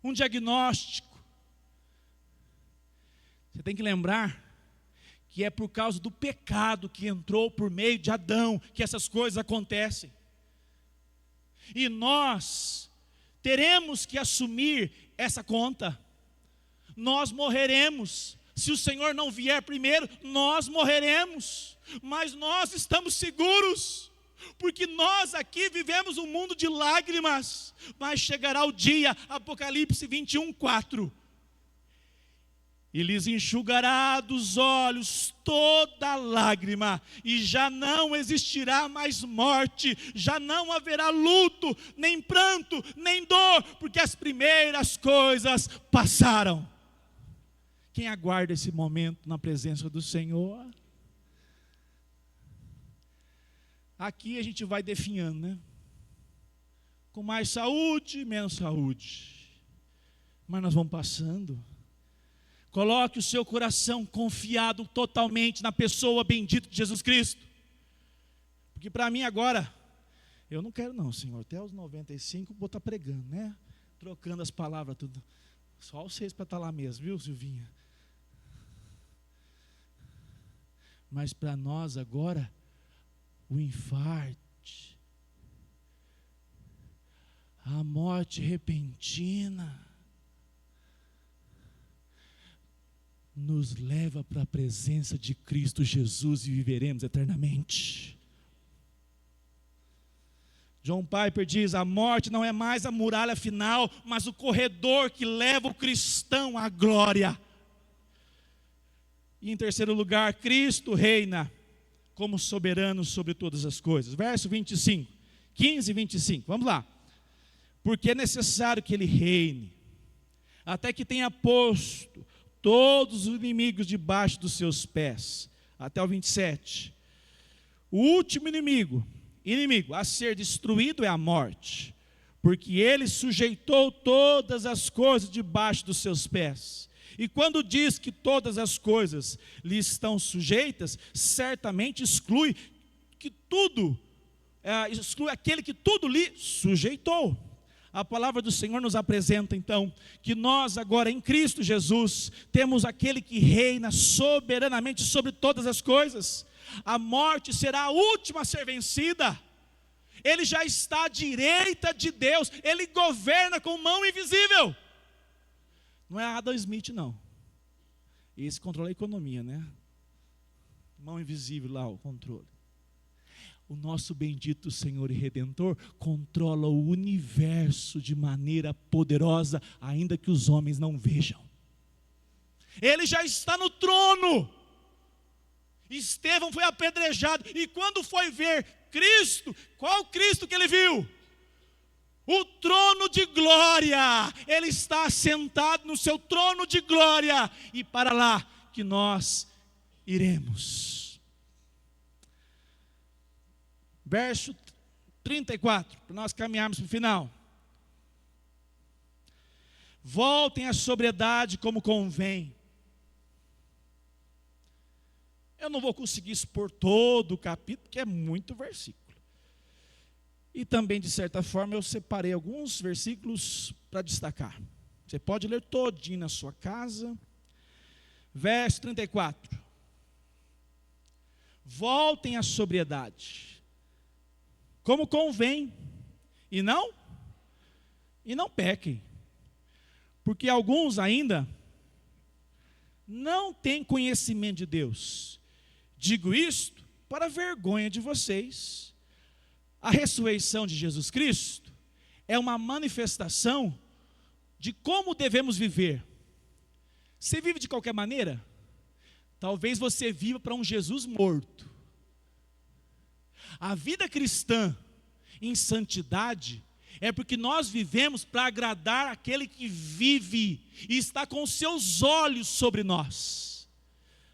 um diagnóstico. Você tem que lembrar que é por causa do pecado que entrou por meio de Adão que essas coisas acontecem. E nós teremos que assumir essa conta. Nós morreremos. Se o Senhor não vier primeiro, nós morreremos. Mas nós estamos seguros, porque nós aqui vivemos um mundo de lágrimas. Mas chegará o dia, Apocalipse 21:4. E lhes enxugará dos olhos toda lágrima, e já não existirá mais morte, já não haverá luto, nem pranto, nem dor, porque as primeiras coisas passaram. Quem aguarda esse momento na presença do Senhor? Aqui a gente vai definhando, né? Com mais saúde, menos saúde. Mas nós vamos passando. Coloque o seu coração confiado totalmente na pessoa bendita de Jesus Cristo. Porque para mim agora, eu não quero não, Senhor, até os 95 vou estar pregando, né? Trocando as palavras, tudo. Só vocês para estar lá mesmo, viu, Silvinha? Mas para nós agora, o infarte, a morte repentina, nos leva para a presença de Cristo Jesus e viveremos eternamente. John Piper diz: a morte não é mais a muralha final, mas o corredor que leva o cristão à glória. E em terceiro lugar, Cristo reina como soberano sobre todas as coisas. Verso 25, 15 e 25, vamos lá. Porque é necessário que ele reine, até que tenha posto todos os inimigos debaixo dos seus pés. Até o 27. O último inimigo a ser destruído é a morte, porque ele sujeitou todas as coisas debaixo dos seus pés. E quando diz que todas as coisas lhe estão sujeitas, certamente exclui aquele que tudo lhe sujeitou. A palavra do Senhor nos apresenta então que nós agora em Cristo Jesus temos aquele que reina soberanamente sobre todas as coisas. A morte será a última a ser vencida. Ele já está à direita de Deus, ele governa com mão invisível. Não é Adam Smith não. Esse controla a economia, né? Mão invisível lá, o controle. O nosso bendito Senhor e Redentor controla o universo de maneira poderosa, ainda que os homens não vejam. Ele já está no trono. Estevão foi apedrejado, e quando foi ver Cristo, qual Cristo que ele viu? O trono de glória. Ele está sentado no seu trono de glória, e para lá que nós iremos. Verso 34, para nós caminharmos para o final. Voltem à sobriedade como convém. Eu não vou conseguir expor todo o capítulo, porque é muito versículo. E também, de certa forma, eu separei alguns versículos para destacar. Você pode ler todinho na sua casa. Verso 34. Voltem à sobriedade, como convém, e não pequem, porque alguns ainda não têm conhecimento de Deus. Digo isto para vergonha de vocês. A ressurreição de Jesus Cristo é uma manifestação de como devemos viver. Você vive de qualquer maneira? Talvez você viva para um Jesus morto. A vida cristã em santidade é porque nós vivemos para agradar aquele que vive e está com os seus olhos sobre nós.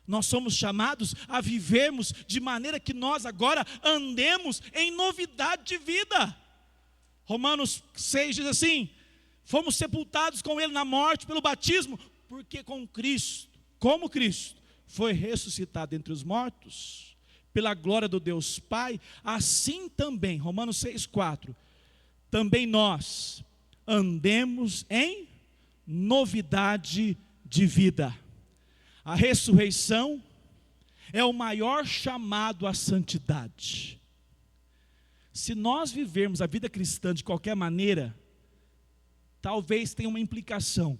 Nós somos chamados a vivermos de maneira que nós agora andemos em novidade de vida. Romanos 6 diz assim: fomos sepultados com ele na morte pelo batismo, porque com Cristo, como Cristo foi ressuscitado entre os mortos, pela glória do Deus Pai, assim também, Romanos 6,4, também nós andemos em novidade de vida. A ressurreição é o maior chamado à santidade. Se nós vivermos a vida cristã de qualquer maneira, talvez tenha uma implicação.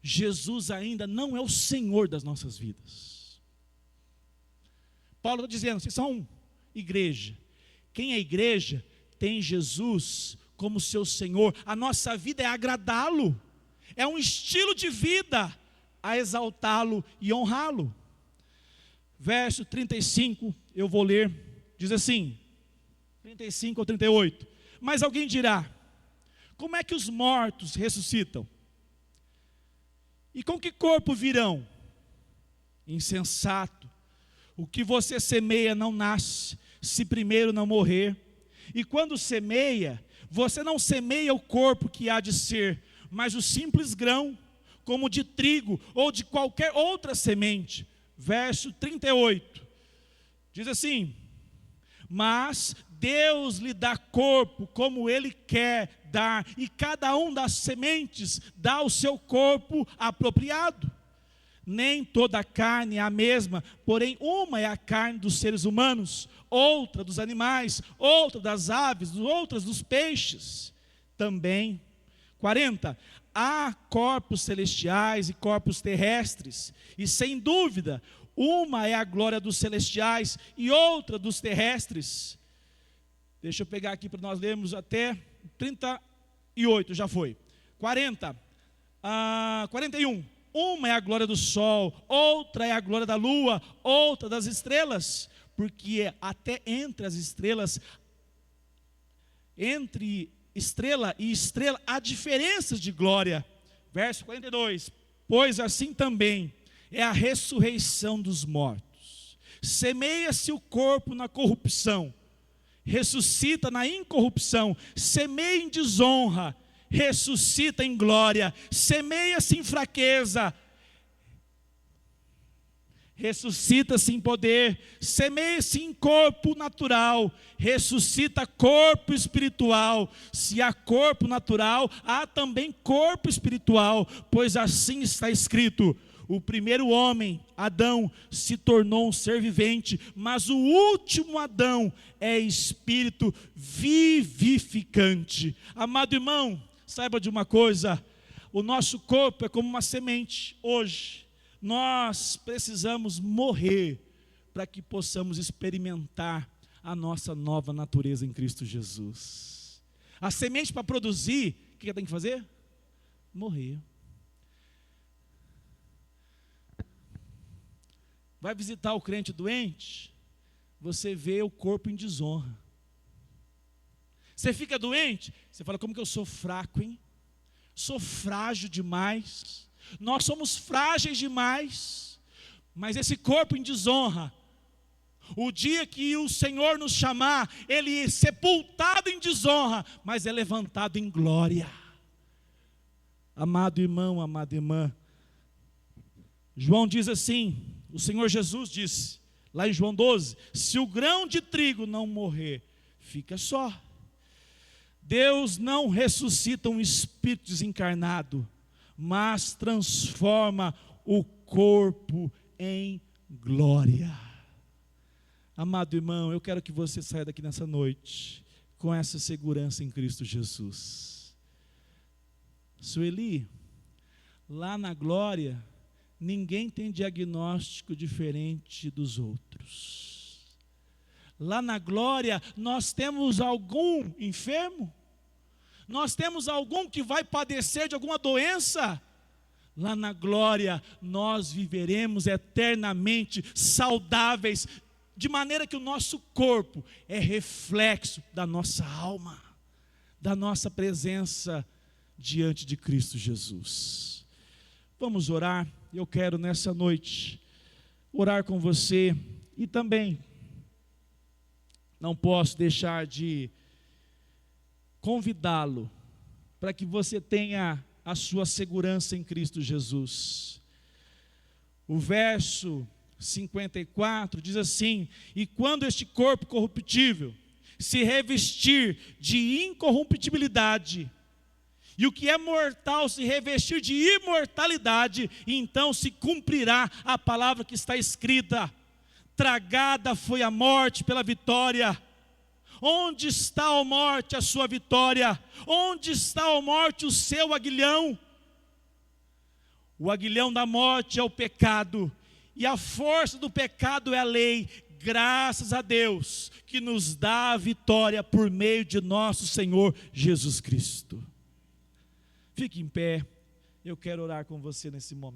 Jesus ainda não é o Senhor das nossas vidas. Paulo está dizendo, vocês são igreja. Quem é igreja tem Jesus como seu Senhor. A nossa vida é agradá-lo. É um estilo de vida a exaltá-lo e honrá-lo. Verso 35, eu vou ler, diz assim, 35 ou 38. Mas alguém dirá, como é que os mortos ressuscitam? E com que corpo virão? Insensato, o que você semeia não nasce, se primeiro não morrer. E quando semeia, você não semeia o corpo que há de ser, mas o simples grão, como de trigo ou de qualquer outra semente. Verso 38, diz assim, mas Deus lhe dá corpo como Ele quer dar, e cada um das sementes dá o seu corpo apropriado. Nem toda a carne é a mesma, porém uma é a carne dos seres humanos, outra dos animais, outra das aves, outras dos peixes. Também, 40, há corpos celestiais e corpos terrestres, e sem dúvida, uma é a glória dos celestiais e outra dos terrestres. Deixa eu pegar aqui para nós lermos até 38, já foi. 41. Uma é a glória do sol, outra é a glória da lua, outra das estrelas, porque até entre as estrelas, entre estrela e estrela, há diferenças de glória. Verso 42, pois assim também é a ressurreição dos mortos. Semeia-se o corpo na corrupção, ressuscita na incorrupção. Semeia em desonra, ressuscita em glória. Semeia-se em fraqueza, ressuscita-se em poder. Semeia-se em corpo natural, ressuscita corpo espiritual. Se há corpo natural, há também corpo espiritual, pois assim está escrito: o primeiro homem, Adão, se tornou um ser vivente, mas o último Adão é espírito vivificante. Amado irmão, saiba de uma coisa: o nosso corpo é como uma semente. Hoje nós precisamos morrer para que possamos experimentar a nossa nova natureza em Cristo Jesus. A semente, para produzir, o que ela tem que fazer? Morrer. Vai visitar o crente doente, você vê o corpo em desonra. Você fica doente, você fala: como que eu sou fraco, hein? Sou frágil demais. Nós somos frágeis demais. Mas esse corpo em desonra, o dia que o Senhor nos chamar, ele é sepultado em desonra, mas é levantado em glória. Amado irmão, amada irmã, João diz assim, o Senhor Jesus disse, lá em João 12, se o grão de trigo não morrer, fica só. Deus não ressuscita um espírito desencarnado, mas transforma o corpo em glória. Amado irmão, eu quero que você saia daqui nessa noite com essa segurança em Cristo Jesus. Sueli, lá na glória, ninguém tem diagnóstico diferente dos outros. Lá na glória, nós temos algum enfermo? Nós temos algum que vai padecer de alguma doença? Lá na glória, nós viveremos eternamente saudáveis, de maneira que o nosso corpo é reflexo da nossa alma, da nossa presença diante de Cristo Jesus. Vamos orar. Eu quero nessa noite orar com você e também não posso deixar de convidá-lo para que você tenha a sua segurança em Cristo Jesus. O verso 54 diz assim: e quando este corpo corruptível se revestir de incorruptibilidade, e o que é mortal se revestir de imortalidade, então se cumprirá a palavra que está escrita: tragada foi a morte pela vitória. Onde está, ó morte, a sua vitória? Onde está, ó morte, o seu aguilhão? O aguilhão da morte é o pecado, e a força do pecado é a lei. Graças a Deus que nos dá a vitória por meio de nosso Senhor Jesus Cristo. Fique em pé, eu quero orar com você nesse momento.